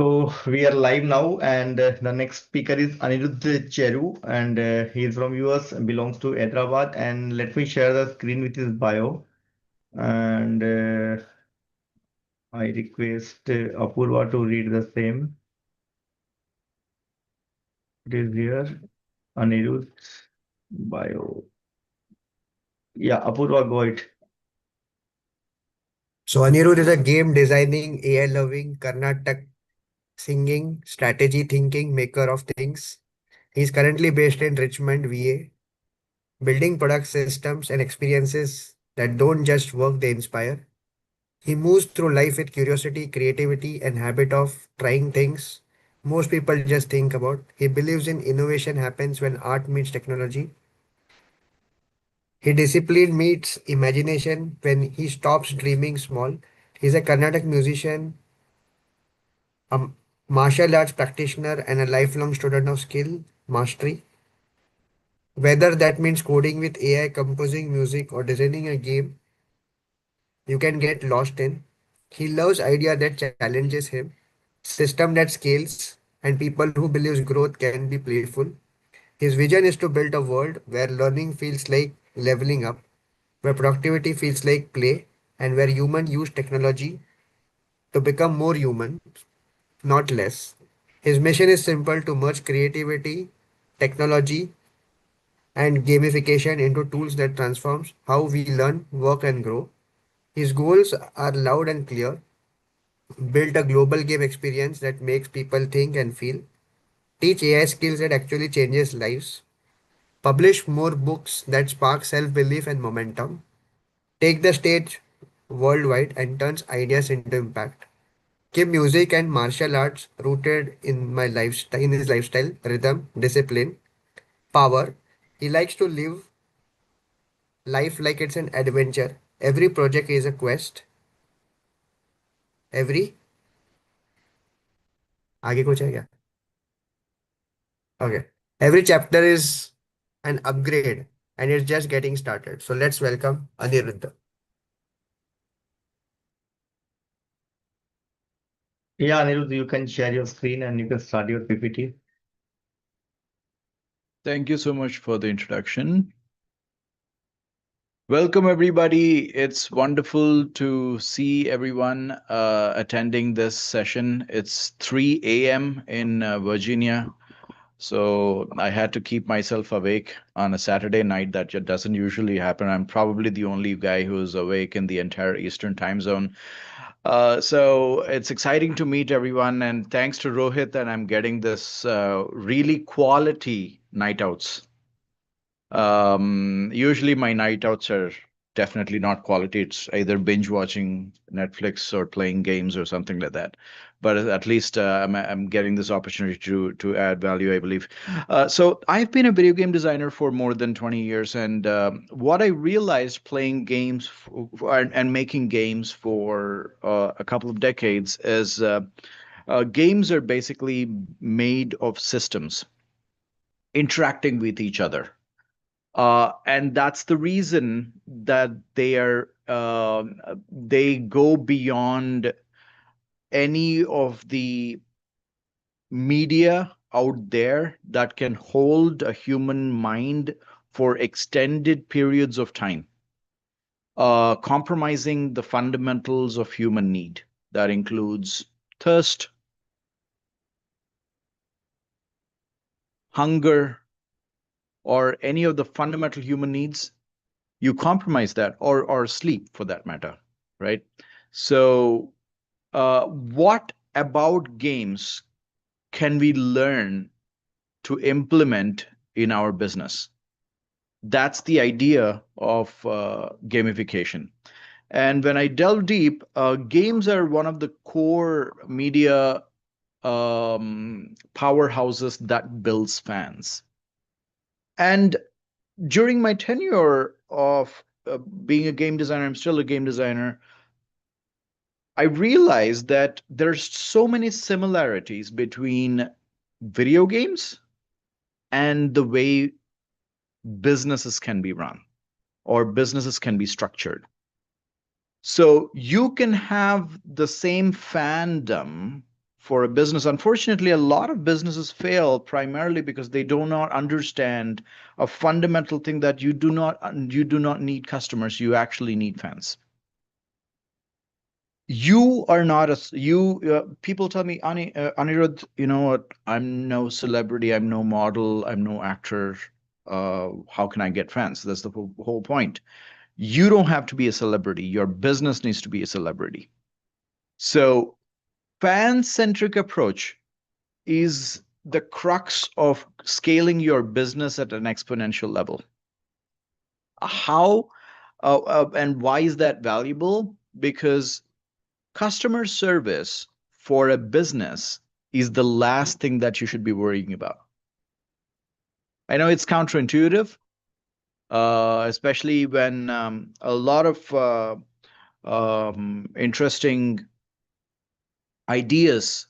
So we are live now, and the next speaker is Anirudh Cheru, and he is from US, belongs to Hyderabad. And let me share the screen with his bio. And I request Apurva to read the same. It is here, Anirudh's bio. Yeah, Apurva, go ahead. So Anirudh is a game designing, AI loving, Karnataka singing, strategy thinking maker of things. He's currently based in Richmond, VA, building product systems and experiences that don't just work, they inspire. He moves through life with curiosity, creativity, and habit of trying things most people just think about. He believes in innovation happens when art meets technology. He discipline meets imagination when he stops dreaming small. He's a Carnatic musician, a martial arts practitioner, and a lifelong student of skill mastery. Whether that means coding with AI, composing music, or designing a game you can get lost in. He loves idea that challenges him, system that scales, and people who believes growth can be playful. His vision is to build a world where learning feels like leveling up, where productivity feels like play, and where humans use technology to become more human, not less. His mission is simple to merge creativity, technology, and gamification into tools that transforms how we learn, work, and grow. His goals are loud and clear: build a global game experience that makes people think and feel, teach AI skills that actually changes lives, publish more books that spark self-belief and momentum, take the stage worldwide and turns ideas into impact. Keep music and martial arts rooted in my lifestyle, in his lifestyle, rhythm, discipline, power. He likes to live life like it's an adventure. Every project is a quest. Every आगे कुछ है क्या? Okay. Every chapter is an upgrade and it's just getting started. So let's welcome Anirudh. Yeah, Anirudh, you can share your screen and you can start your PPT. Thank you so much for the introduction. Welcome, everybody. It's wonderful to see everyone attending this session. It's 3 a.m. in Virginia. So I had to keep myself awake on a Saturday night. That just doesn't usually happen. I'm probably the only guy who's awake in the entire Eastern time zone. So it's exciting to meet everyone. And thanks to Rohit that I'm getting this really quality night outs. Usually my night outs are definitely not quality. It's either binge watching Netflix or playing games or something like that. But at least I'm getting this opportunity to add value, I believe. So I've been a video game designer for more than 20 years, and what I realized playing games and making games for a couple of decades is games are basically made of systems interacting with each other, and that's the reason that they go beyond any of the media out there that can hold a human mind for extended periods of time, compromising the fundamentals of human need. That includes thirst, hunger, or any of the fundamental human needs. You compromise that, or sleep for that matter, right? So what about games can we learn to implement in our business? That's the idea of gamification. And when I delve deep, games are one of the core media powerhouses that builds fans. And during my tenure of being a game designer, I'm still a game designer. I realized that there's so many similarities between video games and the way businesses can be run or businesses can be structured. So you can have the same fandom for a business. Unfortunately, a lot of businesses fail primarily because they do not understand a fundamental thing that you do not need customers, you actually need fans. You are not people tell me, Anirudh, you know what, I'm no celebrity, I'm no model, I'm no actor. How can I get fans? That's the whole point. You don't have to be a celebrity, your business needs to be a celebrity. So fan-centric approach is the crux of scaling your business at an exponential level. How and why is that valuable? Because customer service for a business is the last thing that you should be worrying about. I know it's counterintuitive, especially when a lot of interesting ideas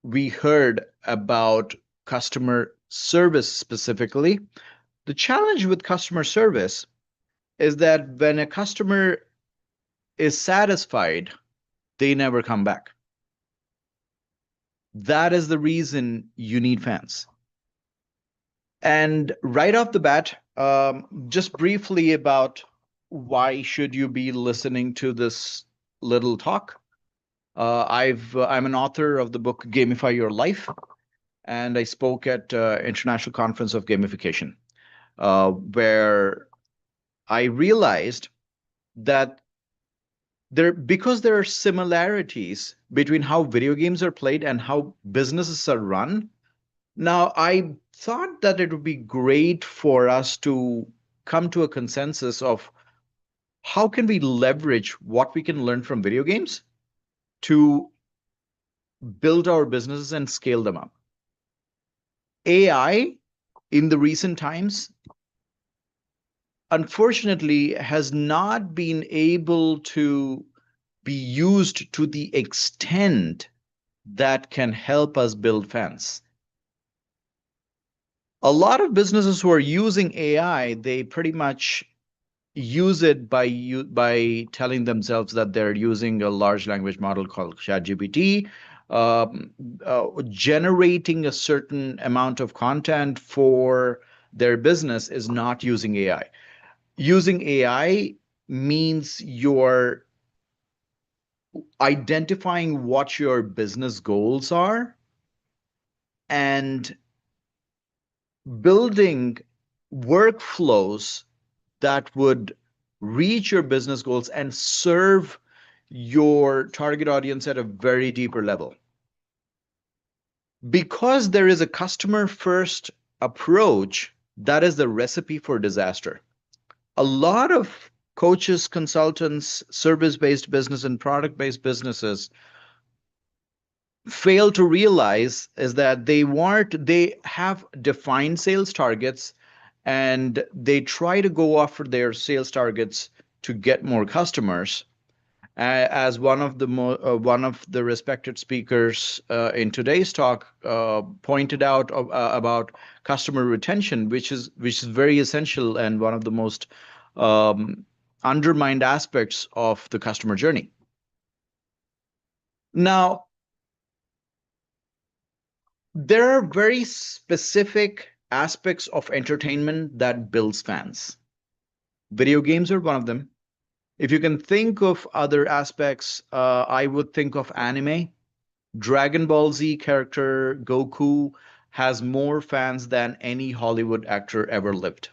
we heard about customer service specifically. The challenge with customer service is that when a customer is satisfied, they never come back. That is the reason you need fans. And right off the bat, just briefly about why should you be listening to this little talk. I'm an author of the book Gamify Your Life, and I spoke at International Conference of Gamification, where I realized that because there are similarities between how video games are played and how businesses are run. Now, I thought that it would be great for us to come to a consensus of how can we leverage what we can learn from video games to build our businesses and scale them up. AI in the recent times, unfortunately, has not been able to be used to the extent that can help us build fans. A lot of businesses who are using AI, they pretty much use it by telling themselves that they're using a large language model called ChatGPT, generating a certain amount of content for their business is not using AI. Using AI means you're identifying what your business goals are and building workflows that would reach your business goals and serve your target audience at a very deeper level. Because there is a customer first approach, that is the recipe for disaster. A lot of coaches, consultants, service-based business and product-based businesses fail to realize is that they have defined sales targets and they try to go after their sales targets to get more customers. As one of the respected speakers in today's talk pointed out about customer retention, which is very essential and one of the most undermined aspects of the customer journey. Now, there are very specific aspects of entertainment that builds fans. Video games are one of them. If you can think of other aspects, I would think of anime. Dragon Ball Z character Goku has more fans than any Hollywood actor ever lived.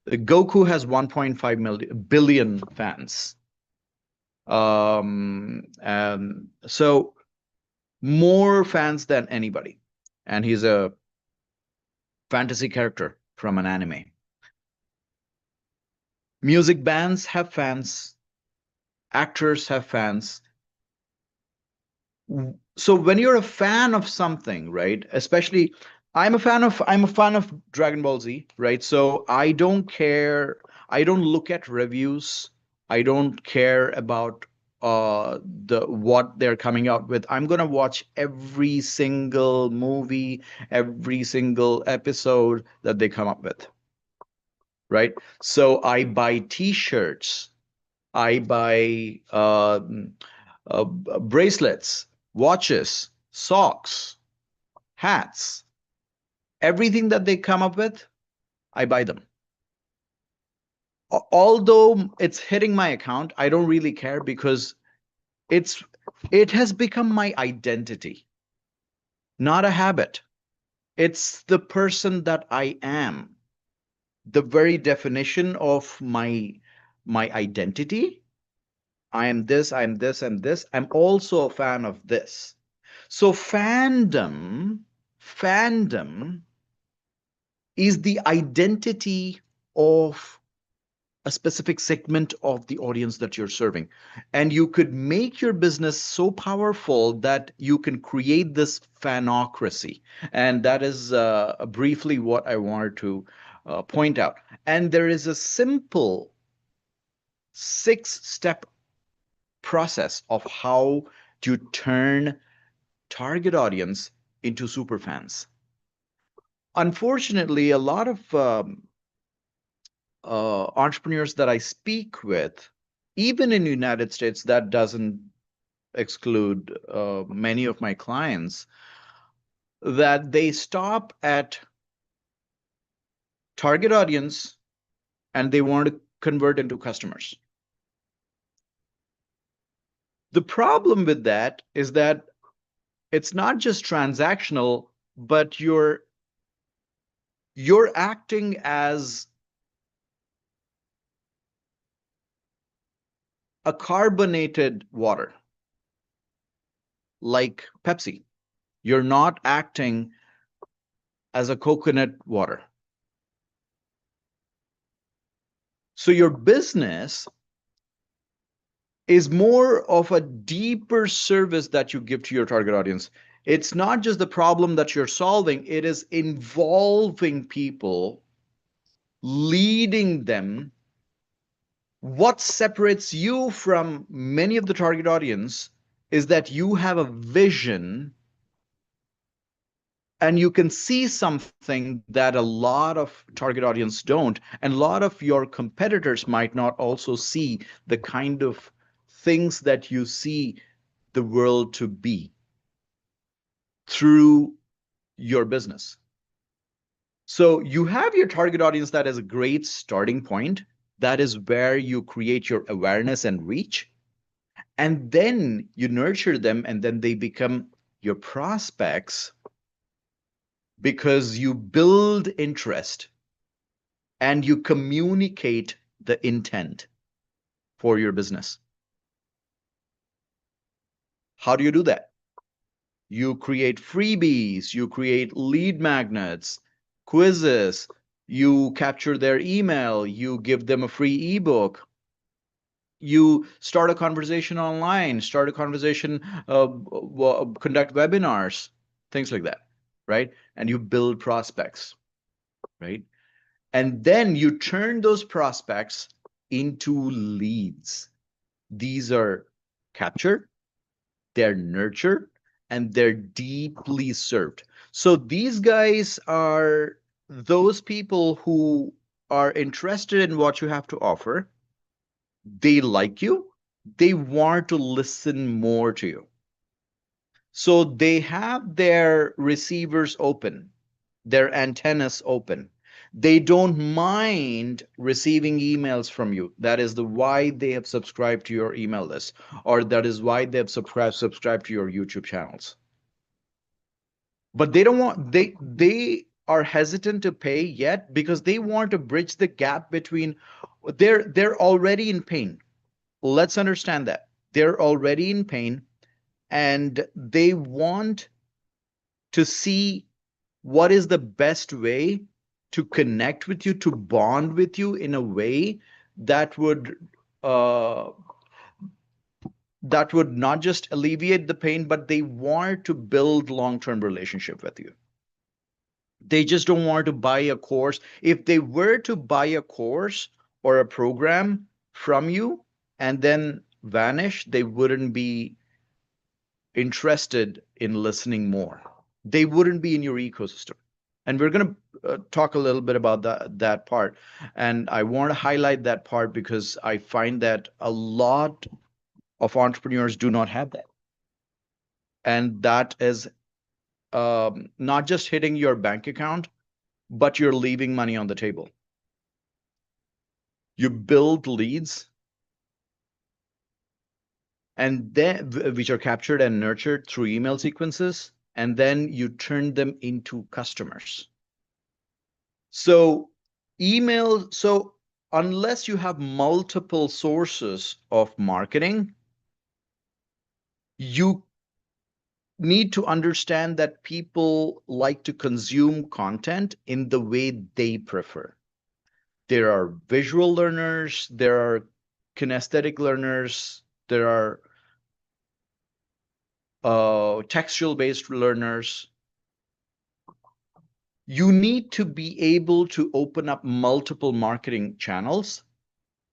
Goku has 1.5 billion fans. So more fans than anybody. And he's a fantasy character from an anime. Music bands have fans, actors have fans. So when you're a fan of something, right? Especially I'm a fan of Dragon Ball Z, right? So I don't care, I don't look at reviews, I don't care about what they're coming out with. I'm gonna watch every single movie, every single episode that they come up with. Right? So I buy t-shirts, I buy bracelets, watches, socks, hats, everything that they come up with, I buy them. Although it's hitting my account, I don't really care because it has become my identity, not a habit. It's the person that I am. The very definition of my identity. I am this, I am this, and this. I'm also a fan of this. So fandom is the identity of a specific segment of the audience that you're serving. And you could make your business so powerful that you can create this fanocracy. And that is briefly what I wanted to point out. And there is a simple 6-step process of how to turn target audience into super fans. Unfortunately, a lot of entrepreneurs that I speak with, even in the United States, that doesn't exclude many of my clients, that they stop at target audience and they want to convert into customers. The problem with that is that it's not just transactional, but you're acting as a carbonated water, like Pepsi. You're not acting as a coconut water. So your business is more of a deeper service that you give to your target audience. It's not just the problem that you're solving, it is involving people, leading them. What separates you from many of the target audience is that you have a vision and you can see something that a lot of target audience don't, and a lot of your competitors might not also see the kind of things that you see the world to be through your business. So you have your target audience. That is a great starting point. That is where you create your awareness and reach, and then you nurture them, and then they become your prospects because you build interest and you communicate the intent for your business. How do you do that? You create freebies, you create lead magnets, quizzes, you capture their email, you give them a free ebook, you start a conversation online, start a conversation, conduct webinars, things like that, right? And you build prospects, right? And then you turn those prospects into leads. These are captured, they're nurtured, and they're deeply served. So these guys are those people who are interested in what you have to offer. They like you, they want to listen more to you. So they have their receivers open, their antennas open. They don't mind receiving emails from you. That is the why they have subscribed to your email list, or that is why they have subscribed to your YouTube channels. But they don't want they are hesitant to pay yet because they want to bridge the gap between they're already in pain. Let's understand that. They're already in pain and they want to see what is the best way to connect with you, to bond with you in a way that would uh, not just alleviate the pain, but they want to build long-term relationship with you. They just don't want to buy a course. If they were to buy a course or a program from you and then vanish, they wouldn't be interested in listening more. They wouldn't be in your ecosystem. And we're going to talk a little bit about that part. And I want to highlight that part because I find that a lot of entrepreneurs do not have that. And that is not just hitting your bank account, but you're leaving money on the table. You build leads, and then which are captured and nurtured through email sequences, and then you turn them into customers. So unless you have multiple sources of marketing, you need to understand that people like to consume content in the way they prefer. There are visual learners, there are kinesthetic learners, there are textual based learners. You need to be able to open up multiple marketing channels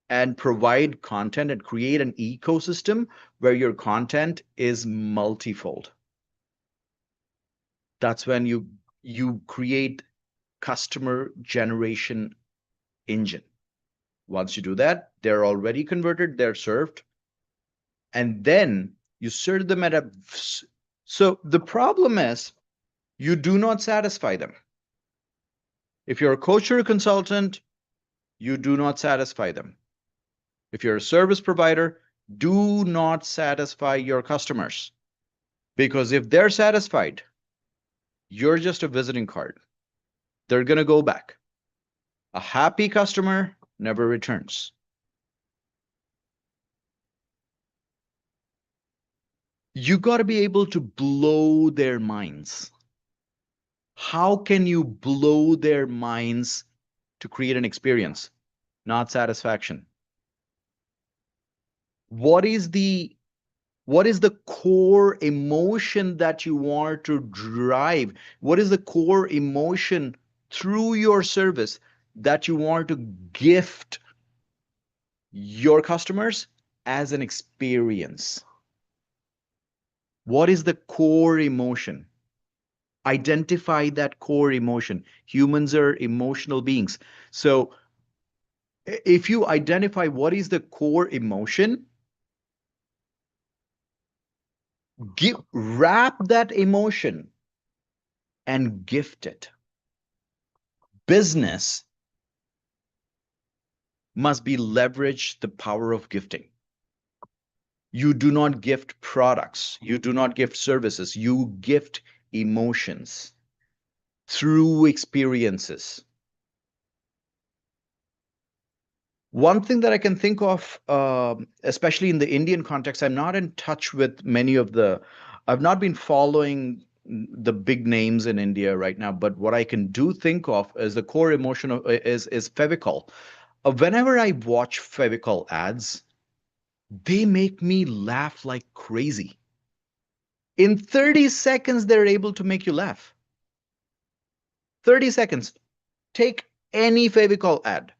and provide content and create an ecosystem where your content is multifold. That's when you create customer generation engine. Once you do that, they're already converted, they're served, and then you serve them at a. So the problem is you do not satisfy them. If you're a coach or a consultant, you do not satisfy them. If you're a service provider, do not satisfy your customers. Because if they're satisfied, you're just a visiting card. They're going to go back. A happy customer never returns. You got to be able to blow their minds. How can you blow their minds to create an experience, not satisfaction? What is the core emotion that you want to drive? What is the core emotion through your service that you want to gift your customers as an experience? What is the core emotion? Identify that core emotion. Humans are emotional beings. So if you identify what is the core emotion, wrap that emotion and gift it. Business must be leverage the power of gifting. You do not gift products. You do not gift services. You gift emotions through experiences. One thing that I can think of, especially in the Indian context, I'm not in touch with I've not been following the big names in India right now, but what I can do think of is the core emotion is Fevicol. Whenever I watch Fevicol ads, they make me laugh like crazy. In 30 seconds, they're able to make you laugh. 30 seconds. Take any Fevicol ad.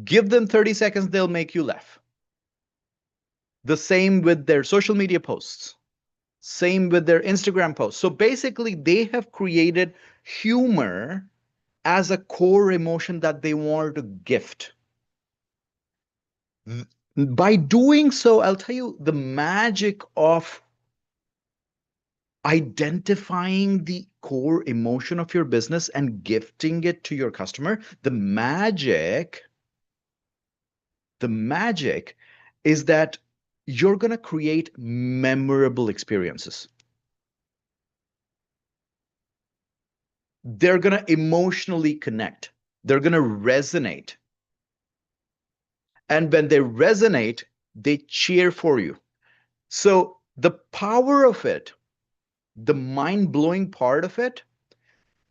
Give them 30 seconds, they'll make you laugh. The same with their social media posts. Same with their Instagram posts. So basically, they have created humor as a core emotion that they want to gift. By doing so, I'll tell you the magic of identifying the core emotion of your business and gifting it to your customer. The magic is that you're going to create memorable experiences. They're going to emotionally connect. They're going to resonate. And when they resonate, they cheer for you. So the power of it, the mind-blowing part of it,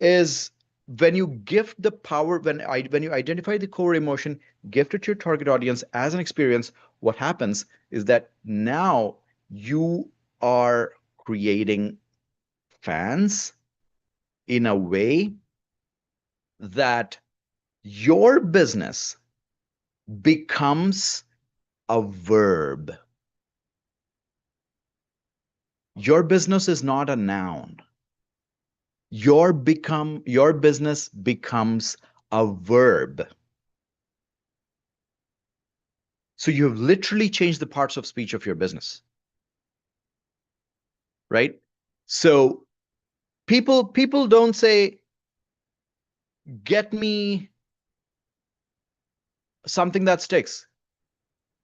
is when you gift the power, when you identify the core emotion, gift it to your target audience as an experience, what happens is that now you are creating fans in a way that your business becomes a verb. Your business is not a noun. Your business becomes a verb. So you have literally changed the parts of speech of your business. right? So people don't say, get me something that sticks.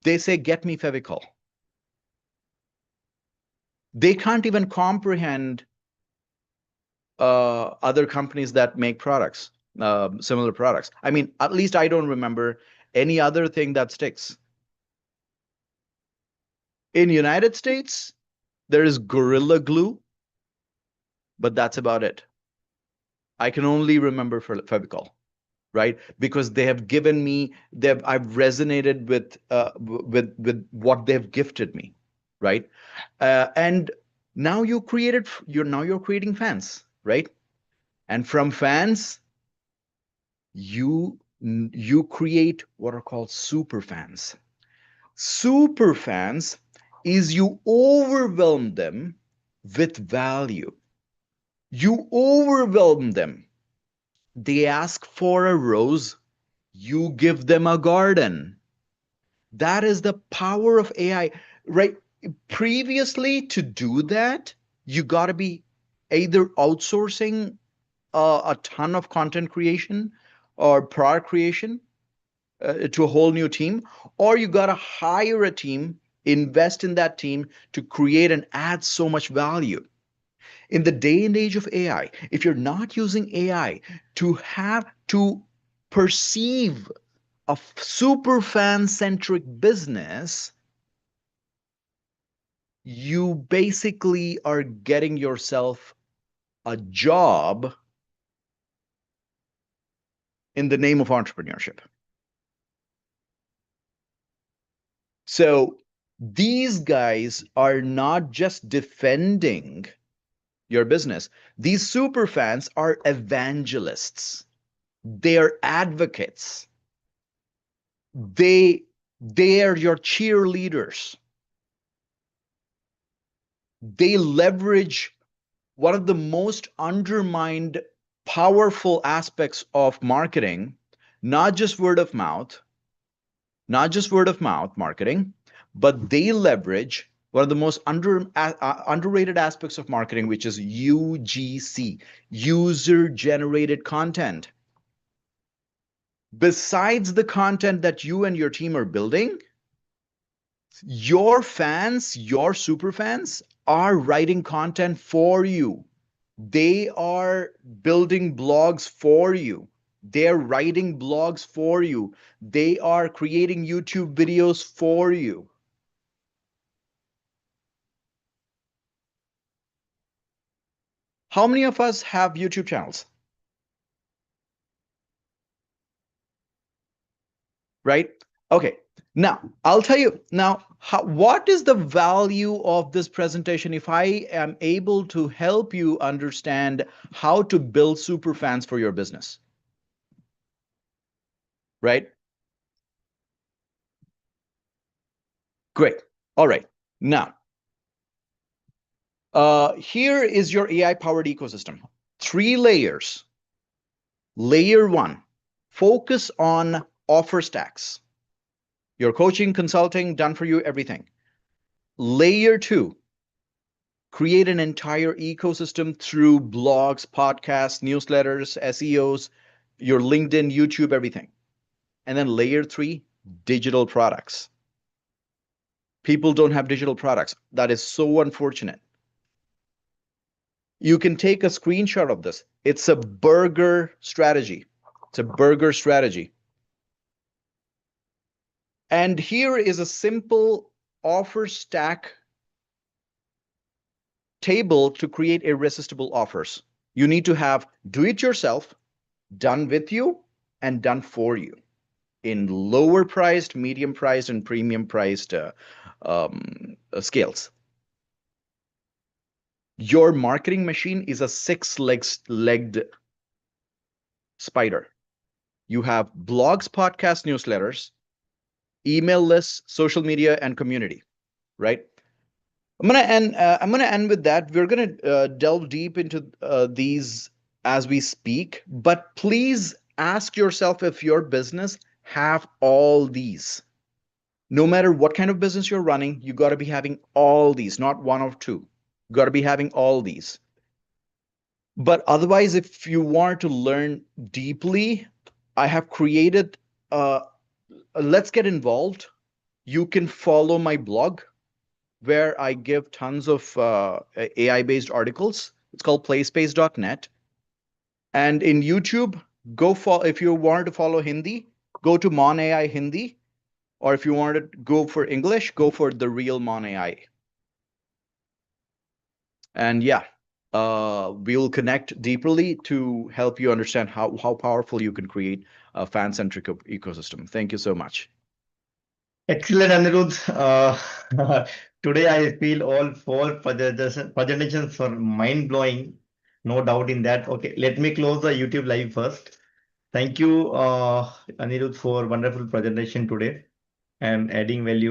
They say, get me Fevicol. They can't even comprehend other companies that make products, similar products. I mean, at least I don't remember any other thing that sticks. In United States, there is Gorilla Glue, but that's about it. I can only remember for Fevicol, right? Because they have given me, I've resonated with what they've gifted me, right? And now you're creating fans, right? And from fans, you create what are called super fans. Super fans is you overwhelm them with value. You overwhelm them. They ask for a rose, you give them a garden. That is the power of AI, right? Previously, to do that, you got to be either outsourcing a ton of content creation or product creation to a whole new team, or you got to hire a team, invest in that team to create and add so much value. In the day and age of AI, if you're not using AI to have to perceive a super fan centric business, you basically are getting yourself a job in the name of entrepreneurship. So these guys are not just defending your business. These super fans are evangelists. They are advocates. They are your cheerleaders. They leverage one of the most undermined powerful aspects of marketing, not just word of mouth, not just word of mouth marketing, but they leverage one of the most underrated aspects of marketing, which is UGC, user generated content. Besides the content that you and your team are building, your fans, your super fans, are writing content for you. They are building blogs for you. They're writing blogs for you. They are creating YouTube videos for you. How many of us have YouTube channels? Right? Okay. Now, I'll tell you now, what is the value of this presentation if I am able to help you understand how to build super fans for your business? Right? Great. All right. Now, here is your AI-powered ecosystem. 3 layers. Layer 1, focus on offer stacks. Your coaching, consulting, done for you, everything. Layer 2, create an entire ecosystem through blogs, podcasts, newsletters, SEOs, your LinkedIn, YouTube, everything. And then layer 3, digital products. People don't have digital products. That is so unfortunate. You can take a screenshot of this. It's a burger strategy. It's a burger strategy. And here is a simple offer stack table to create irresistible offers. You need to have do it yourself, done with you, and done for you in lower priced, medium priced, and premium priced scales. Your marketing machine is a 6-legged spider. You have blogs, podcasts, newsletters, email lists, social media, and community, right? I'm gonna end with that. We're gonna delve deep into these as we speak, but please ask yourself if your business have all these. No matter what kind of business you're running, you got to be having all these, not one or two. got to be having all these. But otherwise, if you want to learn deeply, I have created Let's Get Involved. You can follow my blog where I give tons of AI based articles. It's called playspace.net. And in YouTube, if you want to follow Hindi, go to Mon AI Hindi. Or if you want to go for English, go for the real Mon AI. And yeah, we'll connect deeply to help you understand how powerful you can create a fan-centric ecosystem. Thank you so much. Excellent, Anirudh. Today I feel all four presentations were mind-blowing. No doubt in that. Okay, let me close the YouTube live first. Thank you, Anirudh, for wonderful presentation today and adding value.